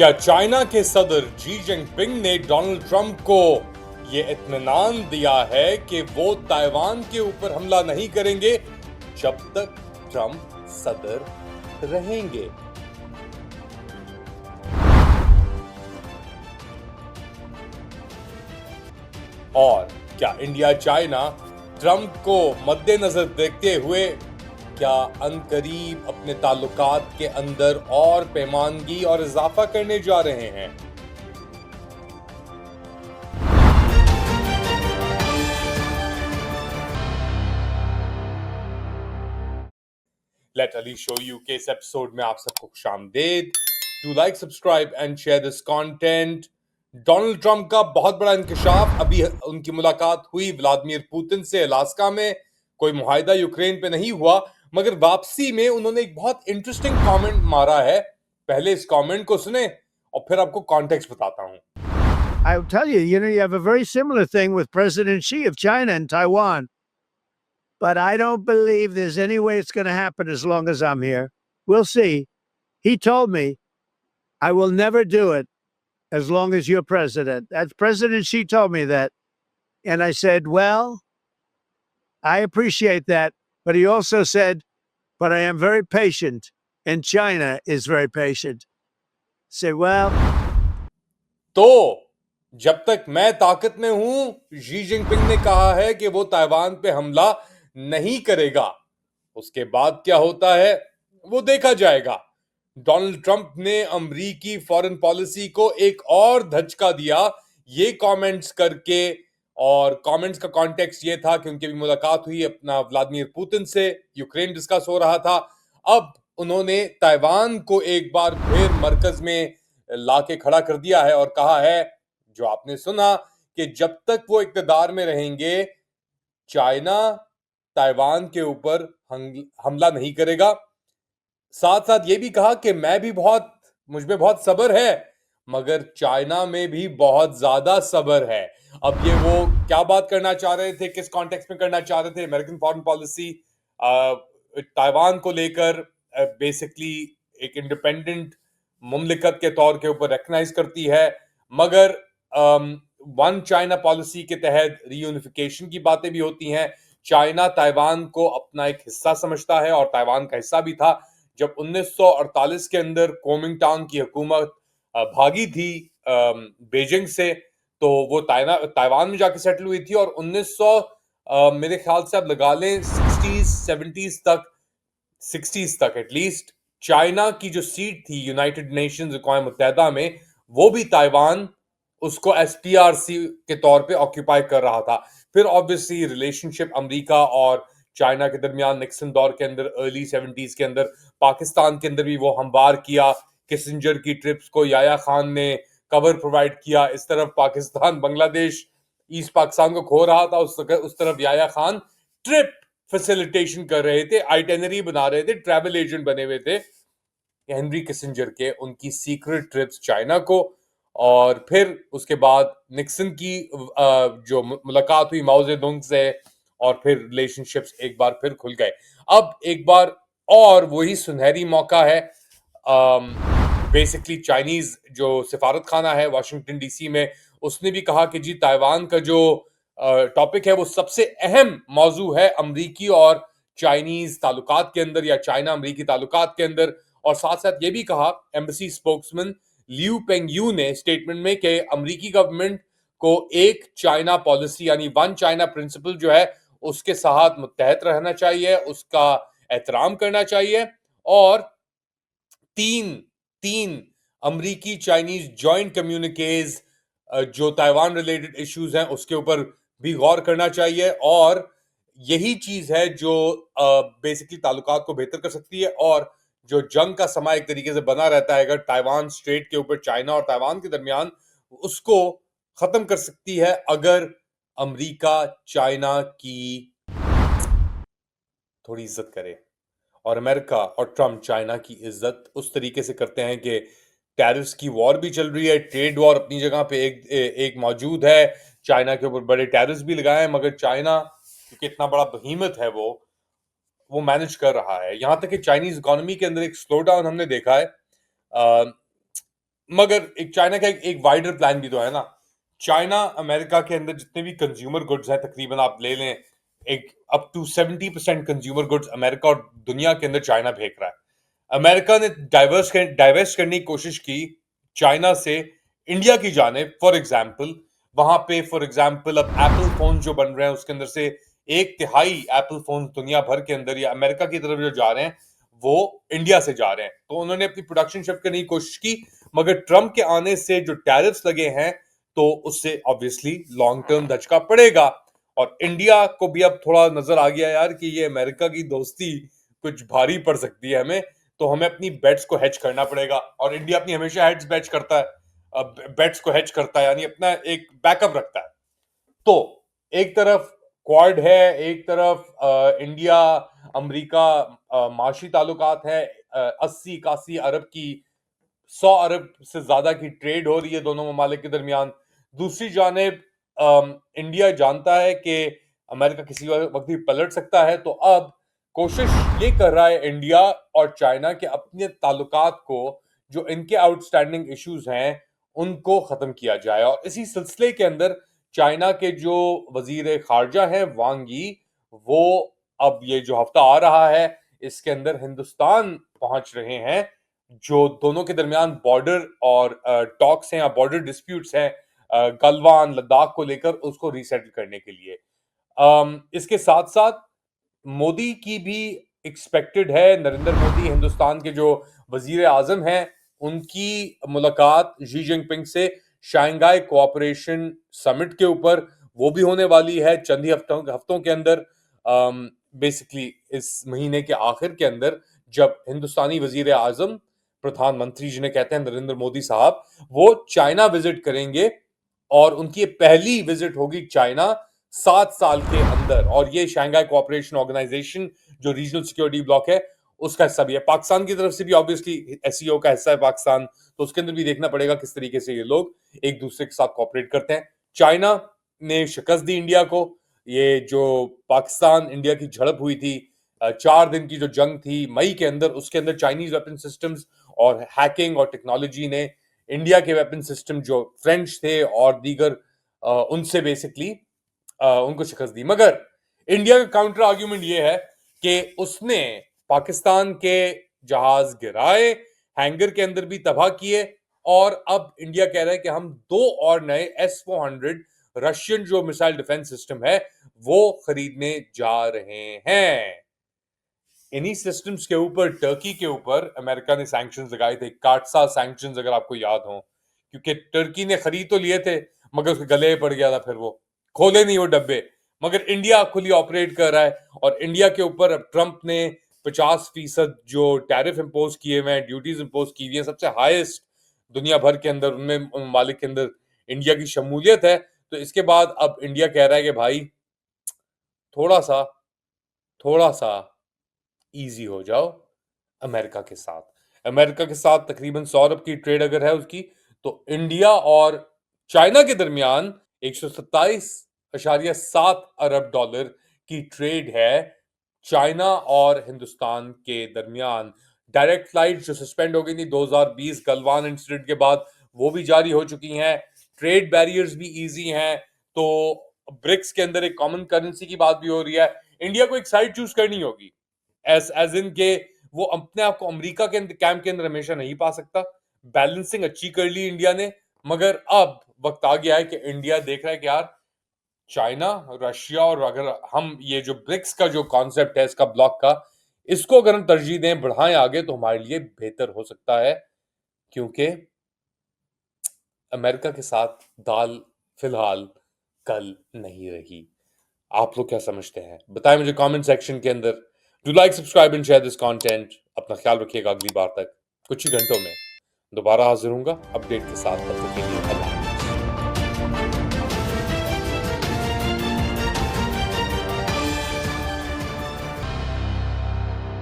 क्या चाइना के सदर जी जिनपिंग ने डोनाल्ड ट्रंप को ये इत्मीनान दिया है कि वो ताइवान के ऊपर हमला नहीं करेंगे जब तक ट्रंप सदर रहेंगे? और क्या इंडिया चाइना ट्रंप को मद्देनजर देखते हुए क्या अनकरीब अपने ताल्लुकात के अंदर और पैमानगी और इजाफा करने जा रहे हैं? लेट अली शो यू के इस एपिसोड में आप सबको खुशामदीद। Do like, subscribe and share this content. Donald Trump का बहुत बड़ा इंकशाफ। अभी उनकी मुलाकात हुई व्लादिमीर पुतिन से अलास्का में। कोई मुआहिदा यूक्रेन पे नहीं हुआ, मगर वापसी में उन्होंने एक बहुत इंटरेस्टिंग कमेंट मारा है। पहले इस कमेंट को सुने और फिर आपको कॉन्टेक्स्ट बताता हूं। I'll tell you, you have a very similar thing with President Xi of China and Taiwan. But I don't believe there's any way it's going to happen as long as I'm here. We'll see. He told me I will never do it as long as you're president. That's President Xi told me that. And I said, well, I appreciate that. But he also said, but I am very patient. And China is very patient. I said, well, तो जब तक मैं ताकत में हूं, Xi Jinping ने कहा है कि वो ताइवान पे हमला नहीं करेगा। उसके बाद क्या होता है वो देखा जाएगा। डोनाल्ड ट्रंप ने अमरीकी फॉरेन पॉलिसी को एक और धचका दिया ये कमेंट्स करके। और कमेंट्स का कॉन्टेक्स्ट ये था कि उनकी भी मुलाकात हुई अपना व्लादिमीर पुतिन से, यूक्रेन डिस्कस हो रहा था। अब उन्होंने ताइवान को एक बार फिर मरकज में लाके खड़ा कर दिया है और कहा है, जो आपने सुना, कि जब तक वो इक्तदार में रहेंगे चाइना ताइवान के ऊपर हमला नहीं करेगा। साथ साथ ये भी कहा कि मुझ में बहुत सब्र है, मगर चाइना में भी बहुत ज्यादा सब्र है। अब ये वो क्या बात करना चाह रहे थे, किस कॉन्टेक्स्ट में करना चाह रहे थे? अमेरिकन फॉरेन पॉलिसी ताइवान को लेकर बेसिकली एक इंडिपेंडेंट मुमलिकत के तौर के ऊपर रिकग्नाइज करती है, मगर वन चाइना पॉलिसी के तहत रीयूनिफिकेशन की बातें भी होती हैं। चाइना ताइवान को अपना एक हिस्सा समझता है और ताइवान का हिस्सा भी था। जब 1948 के अंदर कोमिंगटांग की हुकूमत भागी थी बीजिंग से, तो वो ताइवान में जाके सेटल हुई थी। और 1900 मेरे ख्याल से आप लगा लें 60s तक एटलीस्ट, चाइना की जो सीट थी यूनाइटेड नेशंस अक़वाम मुत्तहिदा में, वो भी ताइवान उसको एसपीआरसी के तौर पे ऑक्यूपाई कर रहा था। फिर ऑब्वियसली रिलेशनशिप अमेरिका और चाइना के दरमियान निक्सन दौर के अंदर, अर्ली 70s के अंदर, पाकिस्तान के अंदर भी वो हमवार किया। किसिंजर की ट्रिप्स को याया खान ने कवर प्रोवाइड किया। इस तरफ पाकिस्तान बांग्लादेश ईस्ट पाकिस्तान को खो रहा था, उस तरफ याया खान ट्रिप फैसिलिटेशन कर रहे थे, आइटेनरी बना रहे थे, ट्रैवल एजेंट बने हुए थे हेनरी किसिंजर के, उनकी सीक्रेट ट्रिप्स चाइना को। और फिर उसके बाद निक्सन की जो मुलाकात हुई माओ जेडुंग से, और फिर रिलेशनशिप्स एक बार फिर खुल गए। अब एक बार और वही सुनहरी मौका है। बेसिकली चाइनीज जो सिफारत खाना है वाशिंगटन डीसी में, उसने भी कहा कि जी ताइवान का जो टॉपिक है वो सबसे अहम मौजू है अमरीकी और चाइनीज ताल्लुकात के अंदर, या चाइना अमरीकी ताल्लुकात के अंदर। और साथ साथ ये भी कहा एम्बेसी स्पोक्समैन लियू पेंगयू ने स्टेटमेंट में कि अमरीकी गवर्नमेंट को एक चाइना पॉलिसी यानी वन चाइना प्रिंसिपल जो है उसके साथ मुत्तहद रहना चाहिए, उसका एहतराम करना चाहिए। और तीन तीन अमरीकी चाइनीज जॉइंट कम्युनिकेज जो ताइवान रिलेटेड इश्यूज हैं उसके ऊपर भी गौर करना चाहिए। और यही चीज है जो बेसिकली ताल्लुकात को बेहतर कर सकती है, और जो जंग का समा एक तरीके से बना रहता है अगर ताइवान स्ट्रेट के ऊपर चाइना और ताइवान के दरमियान, उसको खत्म कर सकती है अगर अमेरिका चाइना की थोड़ी इज्जत करे। और अमेरिका और ट्रम्प चाइना की इज्जत उस तरीके से करते हैं कि टैरिफ्स की वॉर भी चल रही है, ट्रेड वॉर अपनी जगह पे एक मौजूद है। चाइना के ऊपर बड़े टैरिफ्स भी लगाए हैं, मगर चाइना क्योंकि इतना बड़ा बहीमत है वो मैनेज कर रहा है। यहां तक कि चाइनीज इकोनॉमी के अंदर एक स्लो डाउन हमने देखा है। मगर एक चाइना का एक वाइडर प्लान भी तो है ना। चाइना अमेरिका के अंदर जितने भी कंज्यूमर गुड्स हैं तकरीबन आप ले लें, एक up to 70% consumer goods America और दुनिया के अंदर चाइना फेंक रहा है। अमेरिका ने डाइवर्स्ट करने की कोशिश की चाइना से इंडिया की जानिब। फॉर एग्जाम्पल वहां पे फॉर एग्जाम्पल अब एप्पल फोन जो बन रहे हैं उसके अंदर से 1/3 एप्पल फोन दुनिया भर के अंदर या अमेरिका की तरफ जो जा रहे हैं वो इंडिया से जा रहे हैं। तो उन्होंने अपनी प्रोडक्शन शिफ्ट करने की कोशिश की, मगर ट्रंप के आने से जो टैरिफ्स लगे हैं तो उससे ऑब्वियसली लॉन्ग टर्म धचका पड़ेगा। और इंडिया को भी अब थोड़ा नजर आ गया यार कि ये अमेरिका की दोस्ती कुछ भारी पड़ सकती है हमें, तो हमें अपनी बेट्स को हेज करना पड़ेगा। और इंडिया अपनी हमेशा हेड्स बेच करता है, बेट्स को हेज करता है, यानी अपना एक बैकअप रखता है। तो एक तरफ क्वाड है, एक तरफ इंडिया अमेरिका माशी ताल्लुकात है, 80-81 अरब की, 100 अरब से ज्यादा की ट्रेड हो रही है दोनों ममालिक के दरमियान। दूसरी जानेब इंडिया जानता है कि अमेरिका किसी वक्त भी पलट सकता है, तो अब कोशिश ये कर रहा है इंडिया और चाइना के अपने ताल्लुकात को, जो इनके आउटस्टैंडिंग इश्यूज हैं उनको खत्म किया जाए। और इसी सिलसिले के अंदर चाइना के जो वजीर खारजा हैं वांग यी, वो अब ये जो हफ्ता आ रहा है इसके अंदर हिंदुस्तान पहुंच रहे हैं, जो दोनों के दरमियान बॉर्डर और टॉक्स हैं या बॉर्डर डिस्प्यूट्स हैं गलवान लद्दाख को लेकर, उसको रीसेटल करने के लिए। इसके साथ साथ मोदी की भी एक्सपेक्टेड है, नरेंद्र मोदी हिंदुस्तान के जो वजीर आजम हैं उनकी मुलाकात शी जिनपिंग से शांघाई कोऑपरेशन समिट के ऊपर वो भी होने वाली है चंद ही हफ्तों के अंदर। बेसिकली इस महीने के आखिर के अंदर जब हिंदुस्तानी वजीर आजम, प्रधानमंत्री जिन्हें कहते हैं नरेंद्र मोदी साहब, वो चाइना विजिट करेंगे और उनकी पहली विजिट होगी चाइना 7 साल के अंदर। और ये शांघाई कोऑपरेशन ऑर्गेनाइजेशन जो रीजनल सिक्योरिटी ब्लॉक है उसका हिस्सा भी है। पाकिस्तान की तरफ से भी ऑब्वियसली एससीओ का हिस्सा है पाकिस्तान, तो उसके अंदर भी देखना पड़ेगा किस तरीके से ये लोग एक दूसरे के साथ कोऑपरेट करते हैं। चाइना ने शिकस्त दी इंडिया को। ये जो पाकिस्तान इंडिया की झड़प हुई थी, 4 दिन की जो जंग थी मई के अंदर, उसके अंदर चाइनीज वेपन सिस्टम्स और हैकिंग और टेक्नोलॉजी ने इंडिया के वेपन सिस्टम जो फ्रेंच थे और दीगर उनसे बेसिकली उनको शिकस्त दी। मगर इंडिया का काउंटर आर्ग्यूमेंट ये है कि उसने पाकिस्तान के जहाज गिराए, हैंगर के अंदर भी तबाह किए, और अब इंडिया कह रहा है कि हम 2 और नए S-400 रशियन जो मिसाइल डिफेंस सिस्टम है वो खरीदने जा रहे हैं। इन्हीं सिस्टम्स के ऊपर टर्की के ऊपर अमेरिका ने सैंक्शंस लगाए थे, काटसा सैंक्शंस अगर आपको याद हो, क्योंकि टर्की ने खरीद तो लिए थे मगर उसके गले पड़ गया था, फिर वो खोले नहीं वो डब्बे। मगर इंडिया खुली ऑपरेट कर रहा है और इंडिया के ऊपर अब ट्रंप ने 50% जो टैरिफ इंपोज किए हुए हैं, ड्यूटीज इंपोज की हुई है, सबसे हाईएस्ट दुनिया भर के अंदर, उनमें ममालिक के अंदर इंडिया की शमूलियत है। तो इसके बाद अब इंडिया कह रहा है कि भाई थोड़ा सा इजी हो जाओ अमेरिका के साथ। अमेरिका के साथ तकरीबन 100 अरब की ट्रेड अगर है उसकी, तो इंडिया और चाइना के दरमियान 127.7 अरब डॉलर की ट्रेड है चाइना और हिंदुस्तान के दरमियान। डायरेक्ट फ्लाइट जो सस्पेंड हो गई थी 2020 गलवान इंसिडेंट के बाद, वो भी जारी हो चुकी हैं। ट्रेड बैरियर्स भी इजी हैं। तो ब्रिक्स के अंदर एक कॉमन करेंसी की बात भी हो रही है। इंडिया को एक साइड चूज करनी होगी, एज इन के वो अपने आप को अमेरिका के कैंप के अंदर हमेशा नहीं पा सकता। बैलेंसिंग अच्छी कर ली इंडिया ने, मगर अब वक्त आ गया है कि इंडिया देख रहा है कि यार चाइना, रशिया, और अगर हम ये जो ब्रिक्स का जो कॉन्सेप्ट है इसका ब्लॉक का, इसको अगर हम तरजीह दें, बढ़ाएं आगे, तो हमारे लिए बेहतर हो सकता है। क्योंकि अमेरिका के साथ दाल फिलहाल कल नहीं रही। आप लोग क्या समझते हैं बताएं मुझे कमेंट सेक्शन के अंदर। Do like, subscribe and share this content. अपना ख्याल रखिएगा। अगली बार तक कुछ ही घंटों में दोबारा हाजिर होऊंगा अपडेट के साथ। तब तक के लिए अल्लाह।